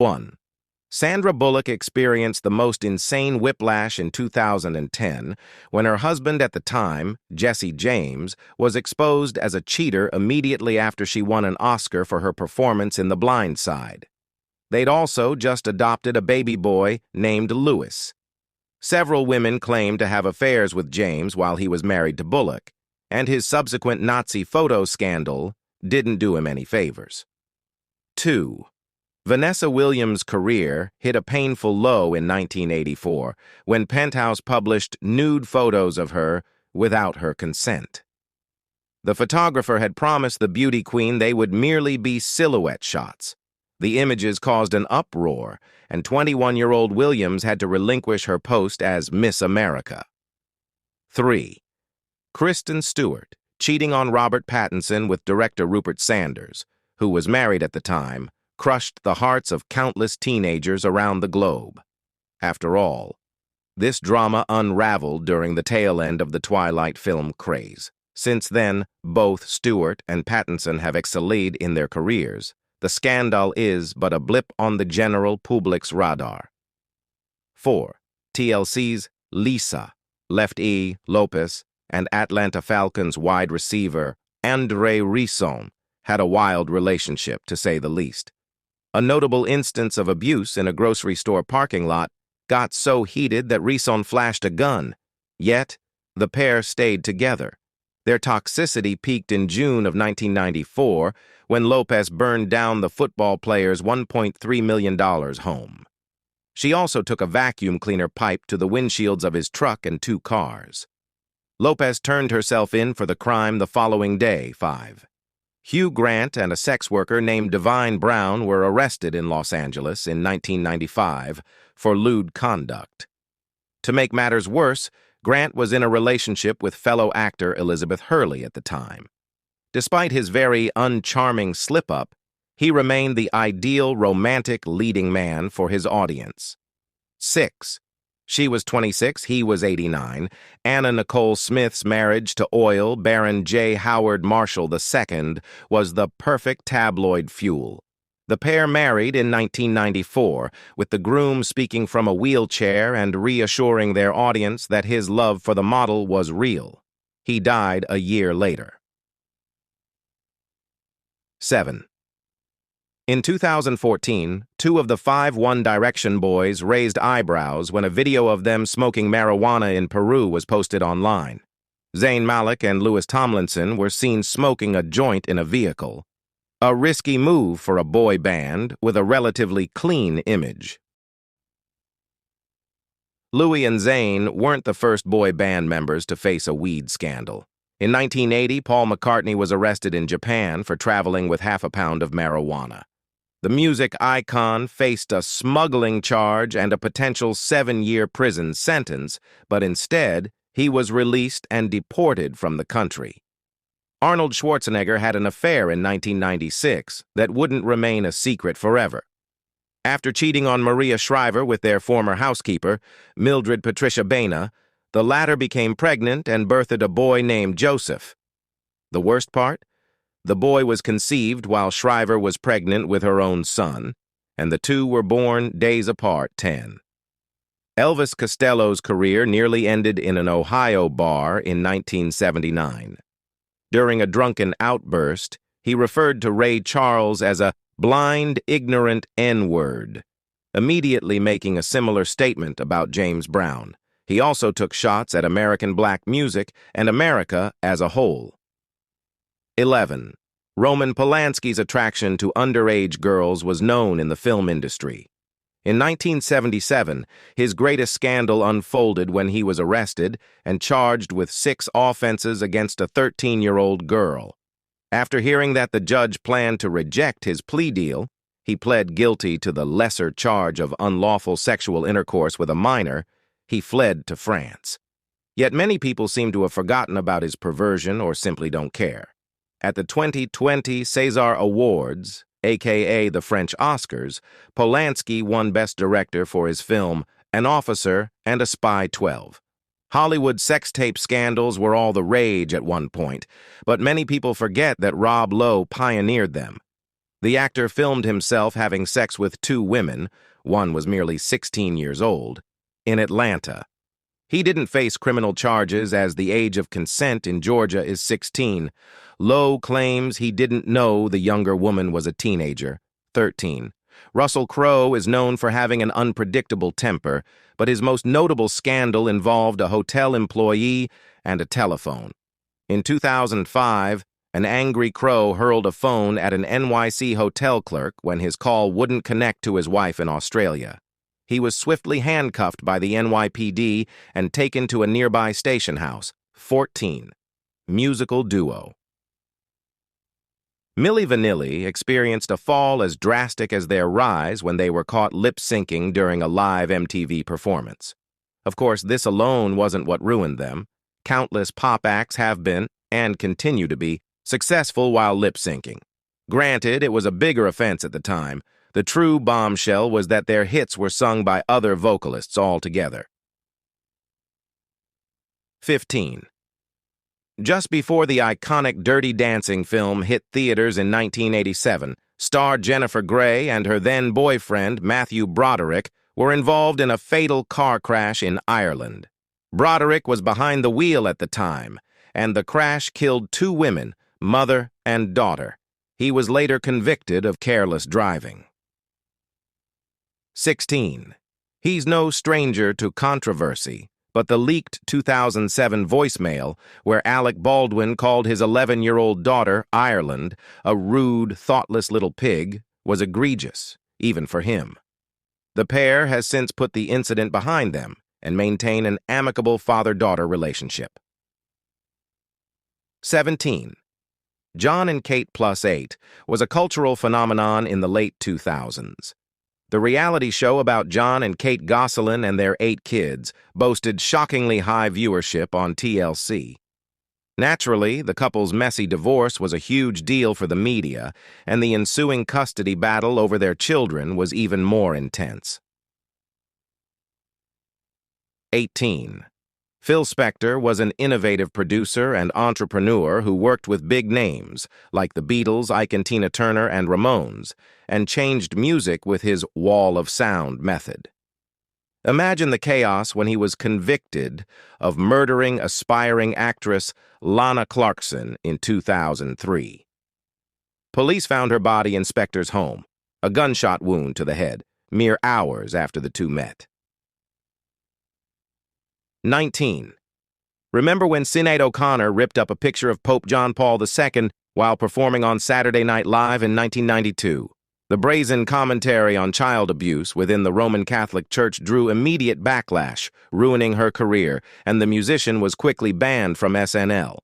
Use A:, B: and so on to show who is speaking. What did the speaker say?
A: 1. Sandra Bullock experienced the most insane whiplash in 2010 when her husband at the time, Jesse James, was exposed as a cheater immediately after she won an Oscar for her performance in The Blind Side. They'd also just adopted a baby boy named Louis. Several women claimed to have affairs with James while he was married to Bullock, and his subsequent Nazi photo scandal didn't do him any favors. 2. Vanessa Williams' career hit a painful low in 1984 when Penthouse published nude photos of her without her consent. The photographer had promised the beauty queen they would merely be silhouette shots. The images caused an uproar, and 21-year-old Williams had to relinquish her post as Miss America. 3. Kristen Stewart, cheating on Robert Pattinson with director Rupert Sanders, who was married at the time, crushed the hearts of countless teenagers around the globe. After all, this drama unraveled during the tail end of the Twilight film craze. Since then, both Stewart and Pattinson have excelled in their careers. The scandal is but a blip on the general public's radar. 4. TLC's Lisa, lefty Lopes and Atlanta Falcons wide receiver Andre Rison had a wild relationship, to say the least. A notable instance of abuse in a grocery store parking lot got so heated that Rison flashed a gun. Yet, the pair stayed together. Their toxicity peaked in June of 1994 when Lopes burned down the football player's $1.3 million home. She also took a vacuum cleaner pipe to the windshields of his truck and 2 cars. Lopes turned herself in for the crime the following day. 5. Hugh Grant and a sex worker named Divine Brown were arrested in Los Angeles in 1995 for lewd conduct. To make matters worse, Grant was in a relationship with fellow actor Elizabeth Hurley at the time. Despite his very uncharming slip-up, he remained the ideal romantic leading man for his audience. 6. She was 26, he was 89. Anna Nicole Smith's marriage to oil Baron J. Howard Marshall II was the perfect tabloid fuel. The pair married in 1994, with the groom speaking from a wheelchair and reassuring their audience that his love for the model was real. He died a year later. 7. In 2014, 2 of the 5 One Direction boys raised eyebrows when a video of them smoking marijuana in Peru was posted online. Zayn Malik and Louis Tomlinson were seen smoking a joint in a vehicle. A risky move for a boy band with a relatively clean image. Louis and Zayn weren't the first boy band members to face a weed scandal. In 1980, Paul McCartney was arrested in Japan for traveling with half a pound of marijuana. The music icon faced a smuggling charge and a potential 7-year prison sentence, but instead, he was released and deported from the country. Arnold Schwarzenegger had an affair in 1996 that wouldn't remain a secret forever. After cheating on Maria Shriver with their former housekeeper, Mildred Patricia Baina, the latter became pregnant and birthed a boy named Joseph. The worst part? The boy was conceived while Shriver was pregnant with her own son, and the 2 were born days apart. 10. Elvis Costello's career nearly ended in an Ohio bar in 1979. During a drunken outburst, he referred to Ray Charles as a blind, ignorant N-word, immediately making a similar statement about James Brown. He also took shots at American black music and America as a whole. 11. Roman Polanski's attraction to underage girls was known in the film industry. In 1977, his greatest scandal unfolded when he was arrested and charged with 6 offenses against a 13-year-old girl. After hearing that the judge planned to reject his plea deal, he pled guilty to the lesser charge of unlawful sexual intercourse with a minor. He fled to France. Yet many people seem to have forgotten about his perversion or simply don't care. At the 2020 César Awards, aka the French Oscars, Polanski won Best Director for his film An Officer and a Spy 12. Hollywood sex tape scandals were all the rage at one point, but many people forget that Rob Lowe pioneered them. The actor filmed himself having sex with two women, one was merely 16 years old, in Atlanta. He didn't face criminal charges as the age of consent in Georgia is 16. Lowe claims he didn't know the younger woman was a teenager, 13. Russell Crowe is known for having an unpredictable temper, but his most notable scandal involved a hotel employee and a telephone. In 2005, an angry Crowe hurled a phone at an NYC hotel clerk when his call wouldn't connect to his wife in Australia. He was swiftly handcuffed by the NYPD and taken to a nearby station house. 14. Musical duo. Milli Vanilli experienced a fall as drastic as their rise when they were caught lip-syncing during a live MTV performance. Of course, this alone wasn't what ruined them. Countless pop acts have been, and continue to be, successful while lip-syncing. Granted, it was a bigger offense at the time. The true bombshell was that their hits were sung by other vocalists altogether. 15. Just before the iconic Dirty Dancing film hit theaters in 1987, star Jennifer Grey and her then-boyfriend, Matthew Broderick, were involved in a fatal car crash in Ireland. Broderick was behind the wheel at the time, and the crash killed two women, mother and daughter. He was later convicted of careless driving. 16. He's no stranger to controversy, but the leaked 2007 voicemail, where Alec Baldwin called his 11-year-old daughter, Ireland, a rude, thoughtless little pig, was egregious, even for him. The pair has since put the incident behind them and maintain an amicable father-daughter relationship. 17. John and Kate Plus 8 was a cultural phenomenon in the late 2000s. The reality show about John and Kate Gosselin and their 8 kids boasted shockingly high viewership on TLC. Naturally, the couple's messy divorce was a huge deal for the media, and the ensuing custody battle over their children was even more intense. 18. Phil Spector was an innovative producer and entrepreneur who worked with big names, like the Beatles, Ike and Tina Turner, and Ramones, and changed music with his wall of sound method. Imagine the chaos when he was convicted of murdering aspiring actress Lana Clarkson in 2003. Police found her body in Spector's home, a gunshot wound to the head, mere hours after the two met. 19. Remember when Sinead O'Connor ripped up a picture of Pope John Paul II while performing on Saturday Night Live in 1992? The brazen commentary on child abuse within the Roman Catholic Church drew immediate backlash, ruining her career, and the musician was quickly banned from SNL.